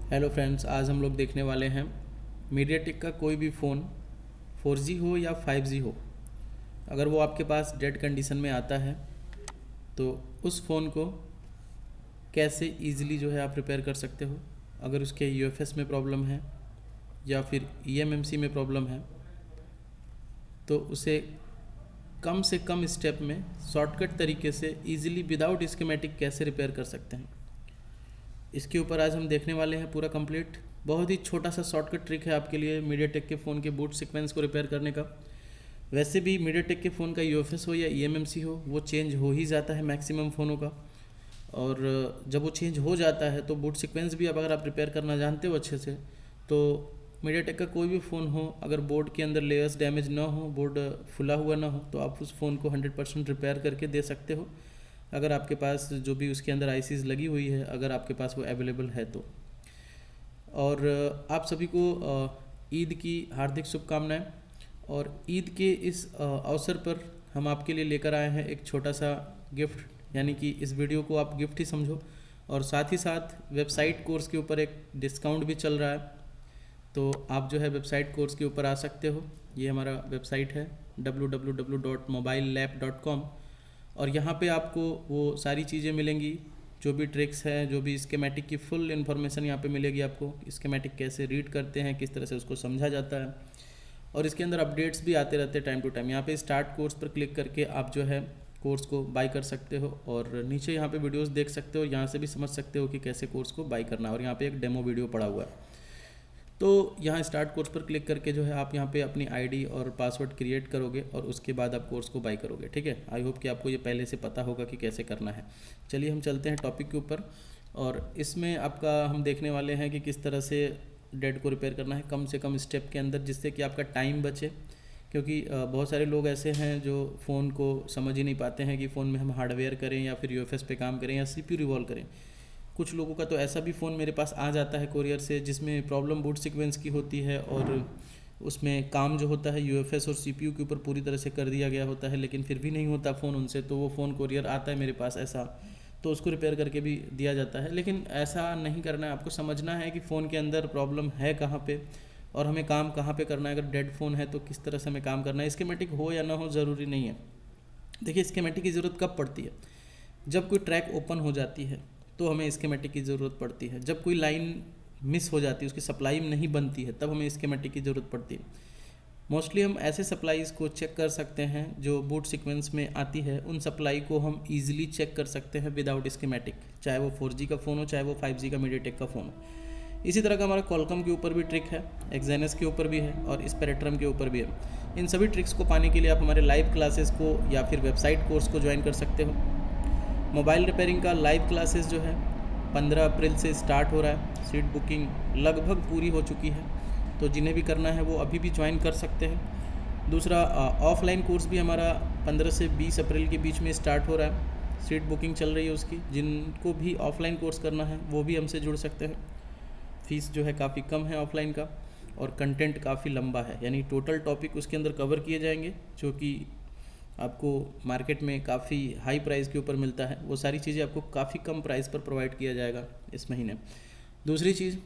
Hello friends, आज हम लोग देखने वाले हैं मीडियाटेक का कोई भी फ़ोन 4G हो या 5G हो, अगर वो आपके पास डेड कंडीशन में आता है तो उस फ़ोन को कैसे इजीली जो है आप रिपेयर कर सकते हो। अगर उसके UFS में प्रॉब्लम है या फिर eMMC में प्रॉब्लम है तो उसे कम से कम स्टेप में शॉर्टकट तरीके से इजीली विदाउट स्कीमेटिक कैसे रिपेयर कर सकते हैं, इसके ऊपर आज हम देखने वाले हैं पूरा कंप्लीट। बहुत ही छोटा सा शॉर्टकट ट्रिक है आपके लिए मीडियाटेक के फ़ोन के बूट सीक्वेंस को रिपेयर करने का। वैसे भी मीडियाटेक के फ़ोन का UFS हो या eMMC हो, वो चेंज हो ही जाता है मैक्सिमम फ़ोनों का, और जब वो चेंज हो जाता है तो बूट सीक्वेंस भी अब अगर आप रिपेयर करना जानते हो अच्छे से तो मीडियाटेक का कोई भी फ़ोन हो, अगर बोर्ड के अंदर लेयर्स डैमेज ना हो, बोर्ड फुला हुआ ना हो, तो आप उस फ़ोन को 100% रिपेयर करके दे सकते हो, अगर आपके पास जो भी उसके अंदर ICs लगी हुई है, अगर आपके पास वो अवेलेबल है तो। और आप सभी को ईद की हार्दिक शुभकामनाएं। और ईद के इस अवसर पर हम आपके लिए लेकर आए हैं एक छोटा सा गिफ्ट, यानी कि इस वीडियो को आप गिफ्ट ही समझो। और साथ ही साथ वेबसाइट कोर्स के ऊपर एक डिस्काउंट भी चल रहा है, तो आप जो है वेबसाइट कोर्स के ऊपर आ सकते हो। ये हमारा वेबसाइट है www.mobilelab.com, और यहाँ पे आपको वो सारी चीज़ें मिलेंगी, जो भी ट्रिक्स हैं, जो भी स्कीमेटिक की फुल इन्फॉर्मेशन यहाँ पे मिलेगी आपको। स्कीमेटिक कैसे रीड करते हैं, किस तरह से उसको समझा जाता है, और इसके अंदर अपडेट्स भी आते रहते हैं टाइम टू टाइम। यहाँ पे स्टार्ट कोर्स पर क्लिक करके आप जो है कोर्स को बाय कर सकते हो, और नीचे यहाँ पे वीडियोस देख सकते हो, यहाँ से भी समझ सकते हो कि कैसे कोर्स को बाय करना है। और यहाँ पे एक डेमो वीडियो पड़ा हुआ है, तो यहाँ स्टार्ट कोर्स पर क्लिक करके जो है आप यहाँ पे अपनी ID और पासवर्ड क्रिएट करोगे और उसके बाद आप कोर्स को बाय करोगे। ठीक है, आई होप कि आपको ये पहले से पता होगा कि कैसे करना है। चलिए हम चलते हैं टॉपिक के ऊपर, और इसमें आपका हम देखने वाले हैं कि किस तरह से डेड को रिपेयर करना है कम से कम स्टेप के अंदर, जिससे कि आपका टाइम बचे। क्योंकि बहुत सारे लोग ऐसे हैं जो फ़ोन को समझ ही नहीं पाते हैं कि फ़ोन में हम हार्डवेयर करें या फिर UFS पे काम करें या CPU रिवॉल्व करें। कुछ लोगों का तो ऐसा भी फ़ोन मेरे पास आ जाता है कोरियर से जिसमें प्रॉब्लम बूट सीक्वेंस की होती है, और उसमें काम जो होता है UFS और CPU के ऊपर पूरी तरह से कर दिया गया होता है, लेकिन फिर भी नहीं होता फ़ोन उनसे, तो वो फ़ोन कोरियर आता है मेरे पास ऐसा, तो उसको रिपेयर करके भी दिया जाता है। लेकिन ऐसा नहीं करना है, आपको समझना है कि फ़ोन के अंदर प्रॉब्लम है कहाँ पे और हमें काम कहाँ पे करना है। अगर डेड फ़ोन है तो किस तरह से हमें काम करना है। स्कीमेटिक हो या ना हो ज़रूरी नहीं है। देखिए, स्कीमेटिक की ज़रूरत कब पड़ती है? जब कोई ट्रैक ओपन हो जाती है तो हमें स्कीमेटिक की ज़रूरत पड़ती है। जब कोई लाइन मिस हो जाती है, उसकी सप्लाई नहीं बनती है, तब हमें स्कीमेटिक की ज़रूरत पड़ती है। मोस्टली हम ऐसे सप्लाईज़ को चेक कर सकते हैं जो बूट सीक्वेंस में आती है, उन सप्लाई को हम ईजिली चेक कर सकते हैं विदाउट स्कीमेटिक, चाहे वो 4G का फ़ोन हो, चाहे वो 5G का मीडियाटेक का फ़ोन हो। इसी तरह का हमारा कॉलकॉम के ऊपर भी ट्रिक है, एक्जेनस के ऊपर भी है, और स्पेक्ट्रम के ऊपर भी है। इन सभी ट्रिक्स को पाने के लिए आप हमारे लाइव क्लासेस को या फिर वेबसाइट कोर्स को ज्वाइन कर सकते हो। मोबाइल रिपेयरिंग का लाइव क्लासेस जो है 15 अप्रैल से स्टार्ट हो रहा है। सीट बुकिंग लगभग पूरी हो चुकी है, तो जिन्हें भी करना है वो अभी भी ज्वाइन कर सकते हैं। दूसरा, ऑफलाइन कोर्स भी हमारा 15 से 20 अप्रैल के बीच में स्टार्ट हो रहा है। सीट बुकिंग चल रही है उसकी। जिनको भी ऑफलाइन कोर्स करना है वो भी हमसे जुड़ सकते हैं। फ़ीस जो है काफ़ी कम है ऑफलाइन का, और कंटेंट काफ़ी लंबा है, यानी टोटल टॉपिक उसके अंदर कवर किए जाएंगे जो कि आपको मार्केट में काफ़ी हाई प्राइस के ऊपर मिलता है। वो सारी चीज़ें आपको काफ़ी कम प्राइस पर प्रोवाइड किया जाएगा इस महीने। दूसरी चीज़,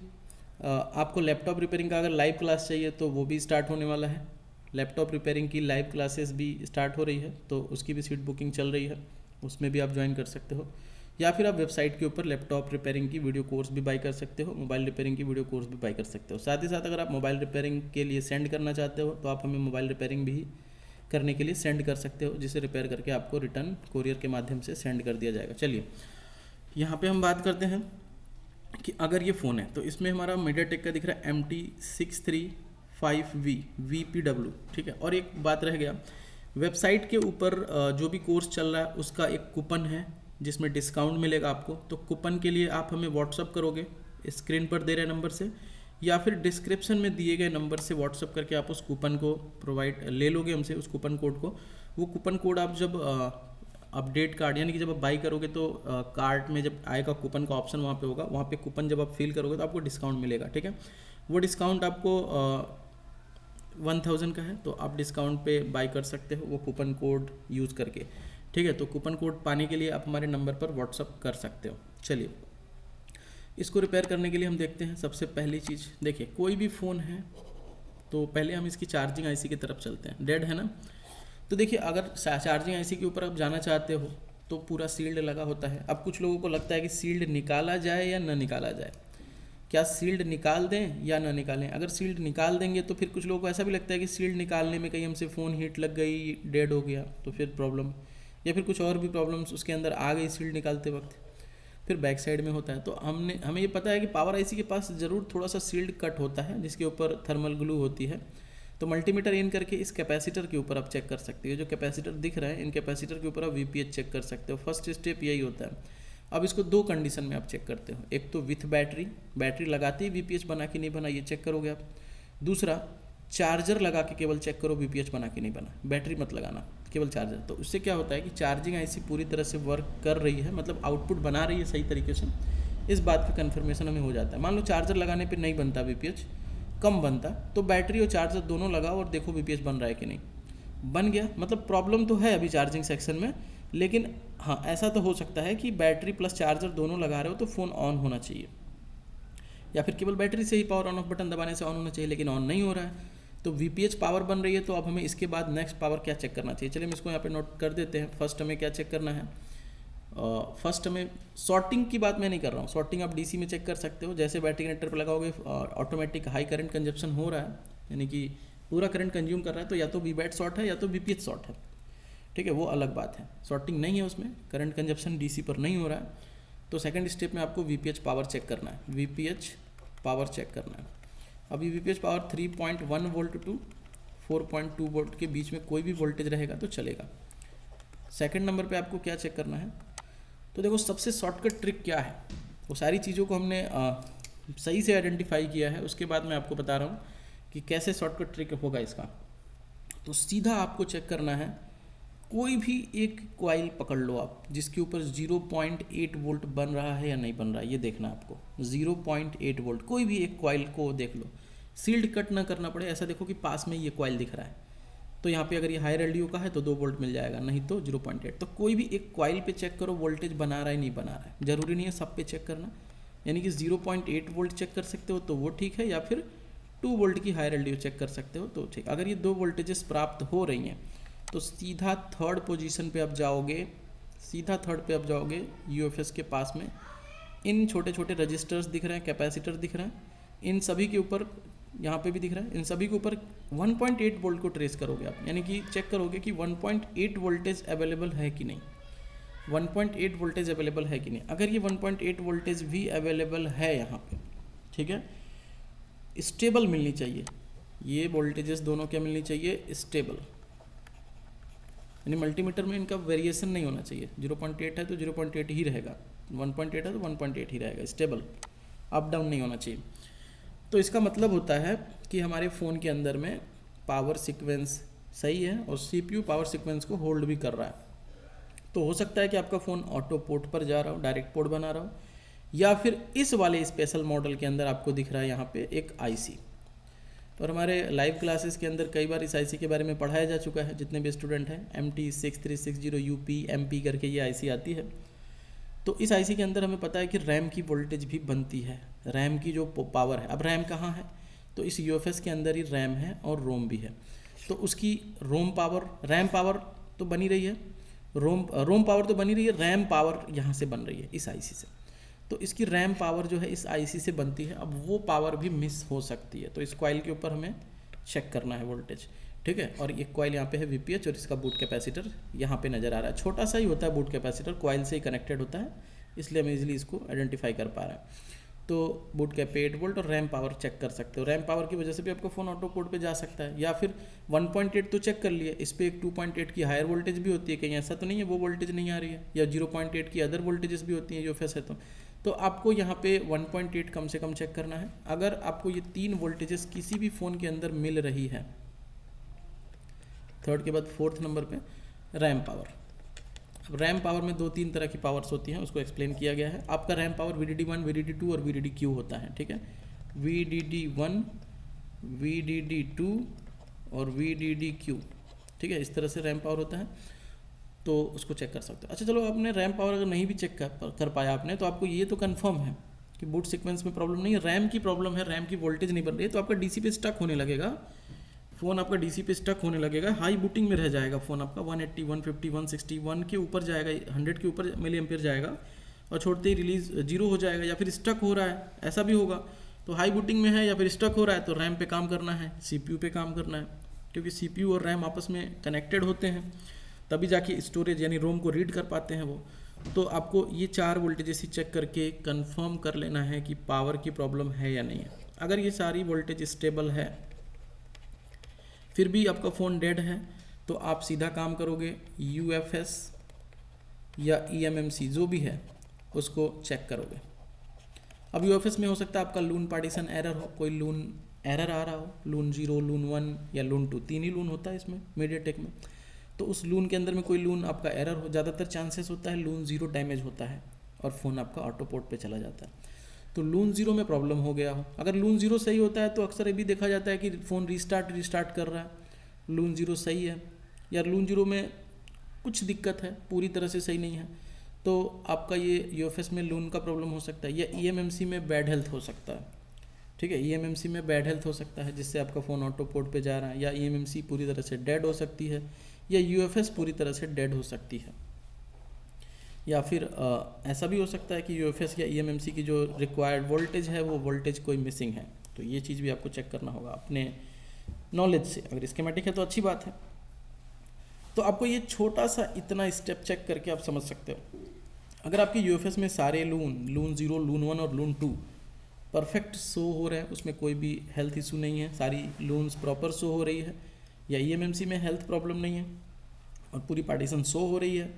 आपको लैपटॉप रिपेयरिंग का अगर लाइव क्लास चाहिए तो वो भी स्टार्ट होने वाला है। लैपटॉप रिपेयरिंग की लाइव क्लासेस भी स्टार्ट हो रही है, तो उसकी भी सीट बुकिंग चल रही है, उसमें भी आप ज्वाइन कर सकते हो। या फिर आप वेबसाइट के ऊपर लैपटॉप रिपेयरिंग की वीडियो कोर्स भी बाय कर सकते हो, मोबाइल रिपेयरिंग की वीडियो कोर्स भी बाय कर सकते हो। साथ ही साथ अगर आप मोबाइल रिपेयरिंग के लिए सेंड करना चाहते हो तो आप हमें मोबाइल रिपेयरिंग भी करने के लिए सेंड कर सकते हो, जिसे रिपेयर करके आपको रिटर्न कोरियर के माध्यम से सेंड कर दिया जाएगा। चलिए, यहाँ पे हम बात करते हैं कि अगर ये फ़ोन है तो इसमें हमारा मीडियाटेक का दिख रहा है MT635V VPW। ठीक है, और एक बात रह गया, वेबसाइट के ऊपर जो भी कोर्स चल रहा है उसका एक कूपन है जिसमें डिस्काउंट मिलेगा आपको। तो कूपन के लिए आप हमें व्हाट्सअप करोगे स्क्रीन पर दे रहे नंबर से, या फिर डिस्क्रिप्शन में दिए गए नंबर से व्हाट्सअप करके आप उस कूपन को प्रोवाइड ले लोगे हमसे, उस कूपन कोड को। वो कूपन कोड आप जब अपडेट कार्ड, यानी कि जब आप बाई करोगे तो कार्ड में जब आएगा कूपन का ऑप्शन वहाँ पे होगा, वहाँ पे कूपन जब आप फिल करोगे तो आपको डिस्काउंट मिलेगा। ठीक है, वो डिस्काउंट आपको 1000 का है, तो आप डिस्काउंट पे बाई कर सकते हो वो कूपन कोड यूज़ करके। ठीक है, तो कूपन कोड पाने के लिए आप हमारे नंबर पर व्हाट्सअप कर सकते हो। चलिए, इसको रिपेयर करने के लिए हम देखते हैं सबसे पहली चीज़, देखिए कोई भी फ़ोन है तो पहले हम इसकी चार्जिंग आईसी की तरफ चलते हैं। डेड है ना, तो देखिए अगर चार्जिंग आईसी के ऊपर आप जाना चाहते हो तो पूरा सील्ड लगा होता है। अब कुछ लोगों को लगता है कि सील्ड निकाला जाए या न निकाला जाए, क्या सील्ड निकाल दें या ना निकालें। अगर सील्ड निकाल देंगे तो फिर कुछ लोगों को ऐसा भी लगता है कि सील्ड निकालने में कहीं हमसे फ़ोन हीट लग गई, डेड हो गया तो फिर प्रॉब्लम, या फिर कुछ और भी प्रॉब्लम्स उसके अंदर आ गई सील्ड निकालते वक्त, फिर बैक साइड में होता है। तो हमें ये पता है कि पावर आईसी के पास ज़रूर थोड़ा सा सील्ड कट होता है जिसके ऊपर थर्मल ग्लू होती है। तो मल्टीमीटर इन करके इस कैपेसिटर के ऊपर आप चेक कर सकते हो। जो कैपेसिटर दिख रहा है इन कैपेसिटर के ऊपर आप वीपीएच चेक कर सकते हो। फर्स्ट स्टेप यही होता है। अब इसको दो कंडीशन में आप चेक करते हो, एक तो विथ बैटरी लगाते ही वीपीएच बना कि नहीं बना ये चेक करोगे आप। दूसरा चार्जर लगा के केवल चेक करो वीपीएच बना कि नहीं बना, बैटरी मत लगाना, केवल चार्जर। तो उससे क्या होता है कि चार्जिंग आईसी पूरी तरह से वर्क कर रही है, मतलब आउटपुट बना रही है सही तरीके से, इस बात का कन्फर्मेशन हमें हो जाता है। मान लो चार्जर लगाने पे नहीं बनता वीपीएच, कम बनता, तो बैटरी और चार्जर दोनों लगाओ और देखो वीपीएच बन रहा है कि नहीं। बन गया, मतलब प्रॉब्लम तो है अभी चार्जिंग सेक्शन में, लेकिन हाँ ऐसा तो हो सकता है कि बैटरी प्लस चार्जर दोनों लगा रहे हो तो फ़ोन ऑन होना चाहिए, या फिर केवल बैटरी से ही पावर ऑन ऑफ बटन दबाने से ऑन होना चाहिए, लेकिन ऑन नहीं हो रहा है। तो वीपीएच पावर बन रही है, तो अब हमें इसके बाद नेक्स्ट पावर क्या चेक करना चाहिए। चलिए हम इसको यहाँ पे नोट कर देते हैं। फर्स्ट हमें क्या चेक करना है, फर्स्ट हमें सॉर्टिंग की बात मैं नहीं कर रहा हूँ, सॉर्टिंग आप डीसी में चेक कर सकते हो। जैसे बैटरी कनेक्टर पर लगाओगे ऑटोमेटिक हाई करंट कंजप्शन हो रहा है, यानी कि पूरा करंट कंज्यूम कर रहा है, तो या तो वीबैट शॉर्ट है या तो वीपीएच शॉर्ट है, ठीक है, वो अलग बात है। सॉर्टिंग नहीं है उसमें, करंट कंजप्शन डीसी पर नहीं हो रहा है, तो सेकंड स्टेप में आपको वीपीएच पावर चेक करना है, वीपीएच पावर चेक करना है। अभी VPH power 3.1 volt to 4.2 volt के बीच में कोई भी वोल्टेज रहेगा तो चलेगा। सेकंड नंबर पे आपको क्या चेक करना है, तो देखो सबसे शॉर्टकट ट्रिक क्या है, वो सारी चीज़ों को हमने सही से आइडेंटिफाई किया है, उसके बाद मैं आपको बता रहा हूँ कि कैसे शॉर्टकट ट्रिक होगा इसका। तो सीधा आपको चेक करना है, कोई भी एक कॉइल पकड़ लो आप जिसके ऊपर 0.8 वोल्ट बन रहा है या नहीं बन रहा है, ये देखना है आपको। 0.8 वोल्ट कोई भी एक कॉइल को देख लो, सील्ड कट ना करना पड़े, ऐसा देखो कि पास में ये कॉइल दिख रहा है, तो यहाँ पे अगर ये हायर एलडीओ का है तो 2 वोल्ट मिल जाएगा, नहीं तो 0.8। तो कोई भी एक कॉइल पे चेक करो वोल्टेज बना रहा है नहीं बना रहा है, ज़रूरी नहीं है सब पे चेक करना, यानी कि 0.8 वोल्ट चेक कर सकते हो तो वो ठीक है, या फिर 2 वोल्ट की हायर एलडीओ चेक कर सकते हो तो ठीक। अगर ये 2 वोल्टेजेस प्राप्त हो रही हैं तो सीधा थर्ड पोजीशन पे आप जाओगे, सीधा थर्ड पे आप जाओगे यूएफएस के पास में। इन छोटे छोटे रजिस्टर्स दिख रहे हैं, कैपेसिटर दिख रहे हैं, इन सभी के ऊपर, यहाँ पे भी दिख रहा है, इन सभी के ऊपर 1.8 वोल्ट को ट्रेस करोगे आप, यानी कि चेक करोगे कि 1.8 वोल्टेज अवेलेबल है कि नहीं, 1.8 वोल्टेज अवेलेबल है कि नहीं। अगर ये 1.8 वोल्टेज भी अवेलेबल है यहाँ पे, ठीक है, स्टेबल मिलनी चाहिए, ये वोल्टेजेस दोनों क्या मिलनी चाहिए, स्टेबल, यानी मल्टीमीटर में इनका वेरिएशन नहीं होना चाहिए। 0.8 है तो 0.8 ही रहेगा, 1.8 है तो 1.8 ही रहेगा, स्टेबल, अप डाउन नहीं होना चाहिए। तो इसका मतलब होता है कि हमारे फ़ोन के अंदर में पावर सीक्वेंस सही है और सीपीयू पावर सीक्वेंस को होल्ड भी कर रहा है। तो हो सकता है कि आपका फ़ोन ऑटो पोर्ट पर जा रहा हो, डायरेक्ट पोर्ट बना रहा हो, या फिर इस वाले स्पेशल मॉडल के अंदर आपको दिख रहा है यहाँ पे एक आईसी। और हमारे लाइव क्लासेस के अंदर कई बार इस आईसी के बारे में पढ़ाया जा चुका है, जितने भी स्टूडेंट हैं, MT6360 UP MP करके ये आईसी आती है। तो इस आईसी के अंदर हमें पता है कि रैम की वोल्टेज भी बनती है, रैम की जो पावर है। अब रैम कहाँ है, तो इस यूएफएस के अंदर ही रैम है और रोम भी है, तो उसकी रैम पावर तो बनी रही है, रोम पावर तो बनी रही है, रैम पावर यहाँ से बन रही है इस आईसी से। तो इसकी रैम पावर जो है इस आईसी से बनती है, अब वो पावर भी मिस हो सकती है, तो इस कॉइल के ऊपर हमें चेक करना है वोल्टेज, ठीक है। और ये कॉइल यहाँ पे है वीपीएच और इसका बूट कैपेसिटर यहाँ पे नज़र आ रहा है, छोटा सा ही होता है बूट कैपेसिटर, कॉइल से ही कनेक्टेड होता है, इसलिए हम इजीली इसको आइडेंटिफाई कर पा रहे हैं। तो बूट कैप 8 वोल्ट और रैम पावर चेक कर सकते हो, रैम पावर की वजह से भी आपका फ़ोन ऑटो पोर्ट पे जा सकता है, या फिर 1.8 तो चेक कर लिए, इस पर एक 2.8 की हायर वोल्टेज भी होती है, कहीं ऐसा तो नहीं है वो वोल्टेज नहीं आ रही है, या 0.8 की अदर वोल्टेजेस भी होती हैं जो फेस है। तो आपको यहाँ पे 1.8 कम से कम चेक करना है। अगर आपको ये 3 वोल्टेजेस किसी भी फ़ोन के अंदर मिल रही है, थर्ड के बाद फोर्थ नंबर पे रैम पावर। अब रैम पावर में 2-3 तरह की पावर्स होती हैं, उसको एक्सप्लेन किया गया है। आपका रैम पावर VDD1, VDD2 और VDDQ होता है, ठीक है, VDD1, VDD2 और VDDQ, ठीक है, इस तरह से रैम पावर होता है, तो उसको चेक कर सकते हो। अच्छा चलो, आपने रैम पावर अगर नहीं भी चेक कर पाया आपने, तो आपको ये तो कंफर्म है कि बूट सीक्वेंस में प्रॉब्लम नहीं है, रैम की प्रॉब्लम है, रैम की वोल्टेज नहीं बन रही है, तो आपका डीसी पे स्टक होने लगेगा, फ़ोन आपका डीसी पे स्टक होने लगेगा, हाई बूटिंग में रह जाएगा फ़ोन आपका, 180 150 160 1 के ऊपर जाएगा, 100 के ऊपर मिली एम्पियर जाएगा और छोड़ते ही रिलीज 0 हो जाएगा, या फिर स्टक हो रहा है, ऐसा भी होगा। तो हाई बूटिंग में है या फिर स्टक हो रहा है तो रैम पे काम करना है, सीपीयू पे काम करना है, क्योंकि सीपीयू और रैम आपस में कनेक्टेड होते हैं, तभी जाके स्टोरेज यानी रोम को रीड कर पाते हैं वो। तो आपको ये 4 वोल्टेजेस ही चेक करके कंफर्म कर लेना है कि पावर की प्रॉब्लम है या नहीं है। अगर ये सारी वोल्टेज स्टेबल है फिर भी आपका फ़ोन डेड है तो आप सीधा काम करोगे UFS या EMMC जो भी है उसको चेक करोगे। अब UFS में हो सकता है आपका लून पार्टीशन एरर हो, कोई लून एरर आ रहा हो, लून 0 लून 1 या लून 2, 3 ही लून होता है इसमें मीडियाटेक में, तो उस लून के अंदर में कोई लून आपका एरर हो, ज़्यादातर चांसेस होता है लून 0 डैमेज होता है और फ़ोन आपका ऑटो पोर्ट पे चला जाता है। तो लून 0 में प्रॉब्लम हो गया हो, अगर लून 0 सही होता है तो अक्सर ये भी देखा जाता है कि फ़ोन रिस्टार्ट कर रहा है, लून 0 सही है, या लून 0 में कुछ दिक्कत है, पूरी तरह से सही नहीं है, तो आपका ये UFS में लून का प्रॉब्लम हो सकता है, या EMMC में बैड हेल्थ हो सकता है। ठीक है, EMMC में बैड हेल्थ हो सकता है जिससे आपका फ़ोन ऑटो पोर्ट पे जा रहा है, या EMMC पूरी तरह से डेड हो सकती है, या UFS पूरी तरह से डेड हो सकती है, या फिर ऐसा भी हो सकता है कि UFS या EMMC की जो रिक्वायर्ड वोल्टेज है वो वोल्टेज कोई मिसिंग है। तो ये चीज़ भी आपको चेक करना होगा अपने नॉलेज से। अगर स्कीमेटिक है तो अच्छी बात है। तो आपको ये छोटा सा इतना स्टेप चेक करके आप समझ सकते हो। अगर आपके UFS में सारे लून 0 लून 1 और लून 2 परफेक्ट शो हो रहे हैं, उसमें कोई भी हेल्थ इशू नहीं है, सारी लून्स प्रॉपर शो हो रही है, या EMMC में हेल्थ प्रॉब्लम नहीं है और पूरी पार्टीशन शो हो रही है,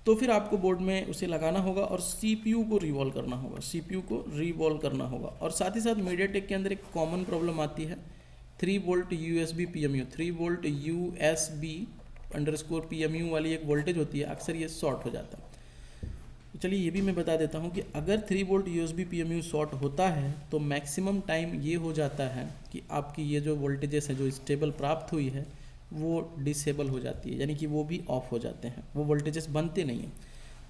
तो फिर आपको बोर्ड में उसे लगाना होगा और CPU को रिवॉल्व करना होगा, CPU को रिवॉल्व करना होगा। और साथ ही साथ मीडियाटेक के अंदर एक कॉमन प्रॉब्लम आती है 3 volt USB PMU, 3 volt USB_PMU वाली एक वोल्टेज होती है, अक्सर ये शॉर्ट हो जाता है। तो चलिए ये भी मैं बता देता हूँ कि अगर 3 वोल्ट USB PMU शॉर्ट होता है तो मैक्सिमम टाइम ये हो जाता है कि आपकी ये जो वोल्टेजेस है जो स्टेबल प्राप्त हुई है वो डिसेबल हो जाती है, यानी कि वो भी ऑफ हो जाते हैं, वो वोल्टेजेस बनते नहीं हैं।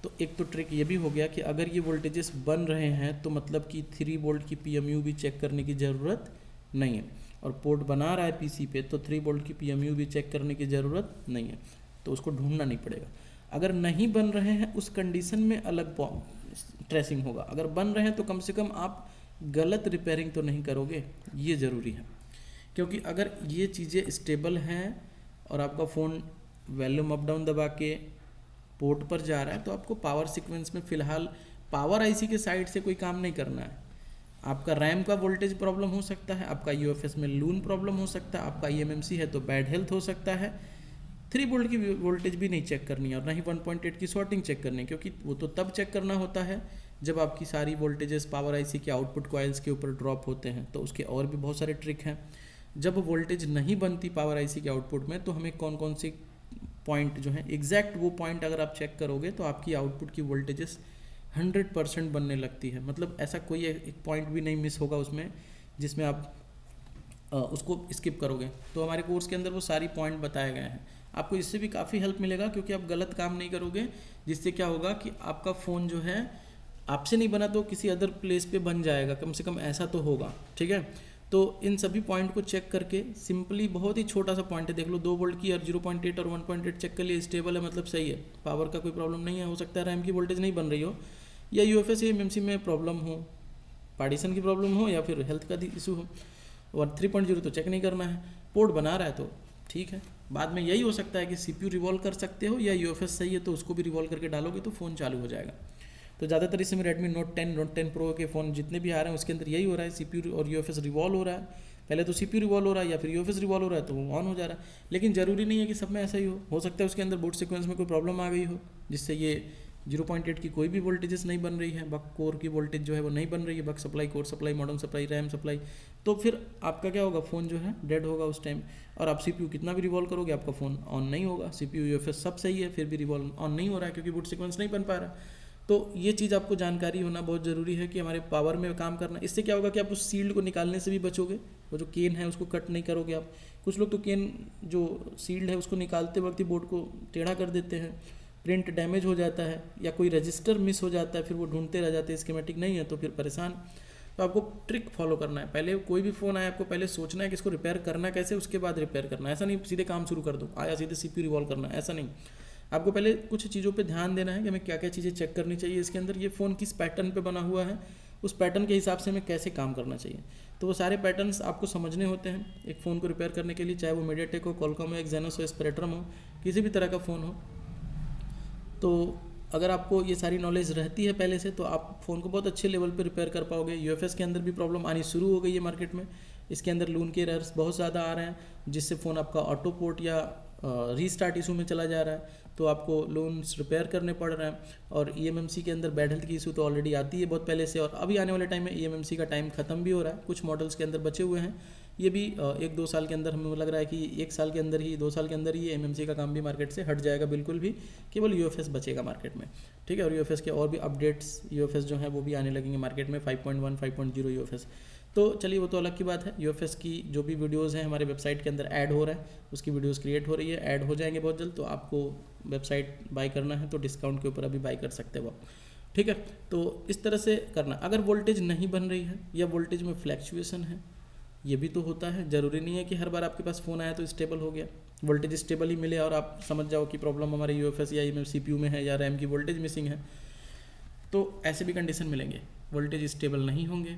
तो एक तो ट्रिक ये भी हो गया कि अगर ये वोल्टेजेस बन रहे हैं तो मतलब कि 3 वोल्ट की PMU भी चेक करने की ज़रूरत नहीं है, और पोर्ट बना रहा है PC पे तो 3 वोल्ट की PMU भी चेक करने की ज़रूरत नहीं है, तो उसको ढूंढना नहीं पड़ेगा। अगर नहीं बन रहे हैं उस कंडीशन में अलग ट्रेसिंग होगा, अगर बन रहे हैं तो कम से कम आप गलत रिपेयरिंग तो नहीं करोगे, ये ज़रूरी है। क्योंकि अगर ये चीज़ें स्टेबल हैं और आपका फ़ोन वॉल्यूम अप डाउन दबा के पोर्ट पर जा रहा है तो आपको पावर सीक्वेंस में फ़िलहाल पावर IC के साइड से कोई काम नहीं करना है। आपका रैम का वोल्टेज प्रॉब्लम हो सकता है, आपका UFS में लून प्रॉब्लम हो सकता है, आपका EMMC है तो बैड हेल्थ हो सकता है। 3 वोल्ट की वोल्टेज भी नहीं चेक करनी है और ना ही 1.8 की शॉर्टिंग चेक करनी है, क्योंकि वो तो तब चेक करना होता है जब आपकी सारी वोल्टेजेस पावर IC के आउटपुट कॉइल्स के ऊपर ड्रॉप होते हैं। तो उसके और भी बहुत सारे ट्रिक हैं। जब वोल्टेज नहीं बनती पावर IC के आउटपुट में तो हमें कौन कौन से पॉइंट जो है एग्जैक्ट वो पॉइंट अगर आप चेक करोगे तो आपकी आउटपुट की वोल्टेजेस 100% बनने लगती है। मतलब ऐसा कोई एक पॉइंट भी नहीं मिस होगा उसमें जिसमें आप उसको स्किप करोगे। तो हमारे कोर्स के अंदर वो सारी पॉइंट बताए गए हैं, आपको इससे भी काफ़ी हेल्प मिलेगा, क्योंकि आप गलत काम नहीं करोगे, जिससे क्या होगा कि आपका फ़ोन जो है आपसे नहीं बना तो किसी अदर प्लेस पे बन जाएगा, कम से कम ऐसा तो होगा। ठीक है, तो इन सभी पॉइंट को चेक करके सिंपली बहुत ही छोटा सा पॉइंट है, देख लो 2 वोल्ट की और 0.8 और 1.8 चेक कर लिए, स्टेबल है मतलब सही है, पावर का कोई प्रॉब्लम नहीं है। हो सकता है रैम की वोल्टेज नहीं बन रही हो, या UFS या EMMC में प्रॉब्लम हो, पार्टीशन की प्रॉब्लम हो, या फिर हेल्थ का इशू हो, और 3.0 तो चेक नहीं करना है, पोर्ट बना रहा है तो ठीक है। बाद में यही हो सकता है कि CPU रिवॉल्व कर सकते हो, या UFS सही है तो उसको भी रिवॉल्व करके डालोगे तो फ़ोन चालू हो जाएगा। तो ज़्यादातर इस समय Redmi Note 10 Note 10 Pro के फ़ोन जितने भी आ रहे हैं उसके अंदर यही हो रहा है, CPU और UFS रिवॉल्व हो रहा है। पहले तो CPU रिवॉल्व हो रहा है या फिर UFS रिवॉल्व हो रहा है तो वो ऑन हो जा रहा है। लेकिन ज़रूरी नहीं है कि सब में ऐसा ही हो सकता है उसके अंदर बूट सीक्वेंस में कोई प्रॉब्लम आ गई हो जिससे ये 0.8 की कोई भी वोल्टेजेस नहीं बन रही है, बक कोर की वोल्टेज जो है वो नहीं बन रही है, buck supply, core supply, modem supply, RAM supply, तो फिर आपका क्या होगा, फ़ोन जो है डेड होगा उस टाइम। और आप CPU कितना भी रिवॉल्व करोगे आपका फ़ोन ऑन नहीं होगा, CPU UFS सब सही है फिर भी रिवॉल्व ऑन नहीं हो रहा है क्योंकि बूट सीक्वेंस नहीं बन पा रहा। तो ये चीज़ आपको जानकारी होना बहुत ज़रूरी है कि हमारे पावर में काम करना। इससे क्या होगा कि आप उस सील्ड को निकालने से भी बचोगे, वो जो केन है उसको कट नहीं करोगे आप। कुछ लोग तो केन जो सील्ड है उसको निकालते वक्त ही बोर्ड को टेढ़ा कर देते हैं, प्रिंट डैमेज हो जाता है या कोई रजिस्टर मिस हो जाता है, फिर वो ढूंढते रह जाते हैं, स्कीमेटिक नहीं है तो फिर परेशान। तो आपको ट्रिक फॉलो करना है, पहले कोई भी फ़ोन आए आपको पहले सोचना है कि इसको रिपेयर करना कैसे, उसके बाद रिपेयर करना है। ऐसा नहीं सीधे काम शुरू कर दो, आया सीधे CPU रिवॉल्व करना है, ऐसा नहीं। आपको पहले कुछ चीज़ों पे ध्यान देना है कि हमें क्या क्या चीज़ें चेक करनी चाहिए इसके अंदर, ये फ़ोन किस पैटर्न पे बना हुआ है, उस पैटर्न के हिसाब से हमें कैसे काम करना चाहिए। तो वो सारे पैटर्न्स आपको समझने होते हैं एक फ़ोन को रिपेयर करने के लिए, चाहे वो मीडियाटेक हो, क्वालकॉम हो, एक्सेनोस हो, स्पेक्ट्रम हो, किसी भी तरह का फ़ोन हो। तो अगर आपको ये सारी नॉलेज रहती है पहले से तो आप फ़ोन को बहुत अच्छे लेवल पे रिपेयर कर पाओगे। UFS के अंदर भी प्रॉब्लम आनी शुरू हो गई है मार्केट में, इसके अंदर लून के एरर्स बहुत ज़्यादा आ रहे हैं, जिससे फ़ोन आपका ऑटो पोर्ट या रीस्टार्ट इशू में चला जा रहा है, तो आपको लोन्स रिपेयर करने पड़ रहे हैं। और EMMC के अंदर बैड हेल्थ की इशू तो ऑलरेडी आती है बहुत पहले से, और अभी आने वाले टाइम में EMMC का टाइम ख़त्म भी हो रहा है, कुछ मॉडल्स के अंदर बचे हुए हैं। ये भी 1-2 साल के अंदर हमें लग रहा है कि 1 साल के अंदर ही 2 साल के अंदर ही EMMC का काम भी मार्केट से हट जाएगा बिल्कुल भी, केवल UFS बचेगा मार्केट में, ठीक है। और UFS के और भी अपडेट्स UFS जो हैं वो भी आने लगेंगे मार्केट में, 5.1 5.0 UFS। तो चलिए वो तो अलग की बात है। UFS की जो भी वीडियोज़ हैं हमारे वेबसाइट के अंदर ऐड हो रहा है, उसकी वीडियोज़ क्रिएट हो रही है, ऐड हो जाएंगे बहुत जल्द। तो आपको वेबसाइट बाय करना है तो डिस्काउंट के ऊपर अभी बाय कर सकते हो आप, ठीक है। तो इस तरह से करना। अगर वोल्टेज नहीं बन रही है या वोल्टेज में फ्लैक्चुएशन है, ये भी तो होता है, ज़रूरी नहीं है कि हर बार आपके पास फ़ोन आया तो स्टेबल हो गया, वोल्टेज स्टेबल ही मिले और आप समझ जाओ कि प्रॉब्लम हमारे UFS या CPU में है या रैम की वोल्टेज मिसिंग है। तो ऐसे भी कंडीशन मिलेंगे, वोल्टेज स्टेबल नहीं होंगे,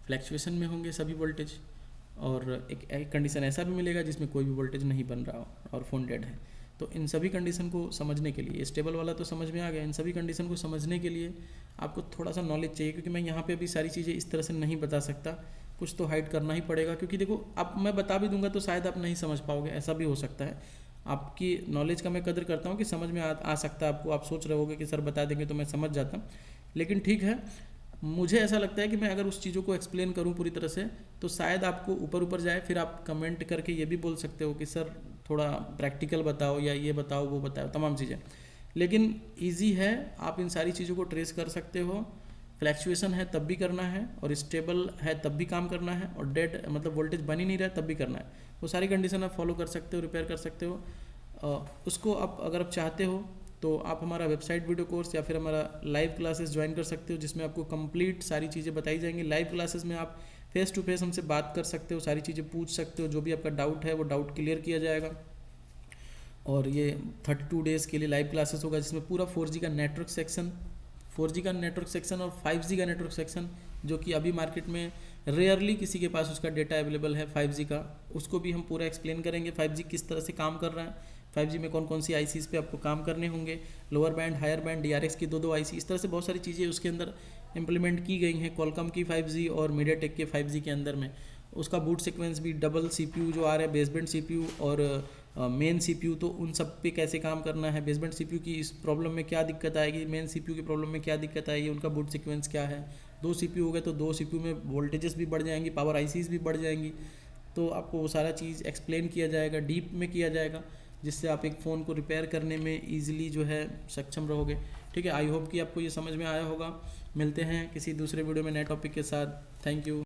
फ्लैक्चुएशन में होंगे सभी वोल्टेज, और एक कंडीशन ऐसा भी मिलेगा जिसमें कोई भी वोल्टेज नहीं बन रहा हो और फ़ोन डेड है। तो इन सभी कंडीशन को समझने के लिए, स्टेबल वाला तो समझ में आ गया, इन सभी कंडीशन को समझने के लिए आपको थोड़ा सा नॉलेज चाहिए, क्योंकि मैं यहाँ पे अभी सारी चीज़ें इस तरह से नहीं बता सकता, कुछ तो हाइड करना ही पड़ेगा। क्योंकि देखो अब मैं बता भी दूंगा तो शायद आप नहीं समझ पाओगे, ऐसा भी हो सकता है। आपकी नॉलेज का मैं कदर करता हूँ कि समझ में आ सकता है आपको, आप सोच रहे होगे कि सर बता देंगे तो मैं समझ जाता, लेकिन ठीक है, मुझे ऐसा लगता है कि मैं अगर उस चीज़ों को एक्सप्लेन करूं पूरी तरह से तो शायद आपको ऊपर ऊपर जाए, फिर आप कमेंट करके ये भी बोल सकते हो कि सर थोड़ा प्रैक्टिकल बताओ या ये बताओ वो बताओ, तमाम चीज़ें। लेकिन इजी है, आप इन सारी चीज़ों को ट्रेस कर सकते हो। फ्लैक्चुएशन है तब भी करना है, और स्टेबल है तब भी काम करना है, और डेड मतलब वोल्टेज बन ही नहीं रहा है तब भी करना है। वो सारी कंडीशन आप फॉलो कर सकते हो, रिपेयर कर सकते हो। उसको आप अगर आप चाहते हो तो आप हमारा वेबसाइट वीडियो कोर्स या फिर हमारा लाइव क्लासेस ज्वाइन कर सकते हो, जिसमें आपको कंप्लीट सारी चीज़ें बताई जाएंगी। लाइव क्लासेस में आप फेस टू फेस हमसे बात कर सकते हो, सारी चीज़ें पूछ सकते हो, जो भी आपका डाउट है वो डाउट क्लियर किया जाएगा। और ये 32 डेज़ के लिए लाइव क्लासेस होगा, जिसमें पूरा 4G का नेटवर्क सेक्शन, 4G का नेटवर्क सेक्शन और 5G का नेटवर्क सेक्शन, जो कि अभी मार्केट में रेयरली किसी के पास उसका डेटा अवेलेबल है 5G का, उसको भी हम पूरा एक्सप्लेन करेंगे। 5G किस तरह से काम कर रहा है, 5G में कौन कौन सी ICs पे आपको काम करने होंगे, lower band higher band DRX की 2 IC, इस तरह से बहुत सारी चीज़ें उसके अंदर इंप्लीमेंट की गई हैं, क्वालकॉम की 5G और मीडियाटेक के 5G के अंदर में। उसका बूट सीक्वेंस भी, डबल CPU जो आ रहा है, बेसबैंड CPU और मेन CPU, तो उन सब पे कैसे काम करना है, बेसबैंड CPU की इस प्रॉब्लम में क्या दिक्कत आएगी, मेन CPU की प्रॉब्लम में क्या दिक्कत आएगी, उनका बूट सीक्वेंस क्या है। 2 CPU हो गए तो 2 CPU में वोल्टेजेस भी बढ़ जाएंगी, पावर ICs भी बढ़ जाएंगी। तो आपको वो सारा चीज़ एक्सप्लेन किया जाएगा, डीप में किया जाएगा, जिससे आप एक फ़ोन को रिपेयर करने में ईजिली जो है सक्षम रहोगे, ठीक है। आई होप कि आपको ये समझ में आया होगा। मिलते हैं किसी दूसरे वीडियो में नए टॉपिक के साथ। Thank you.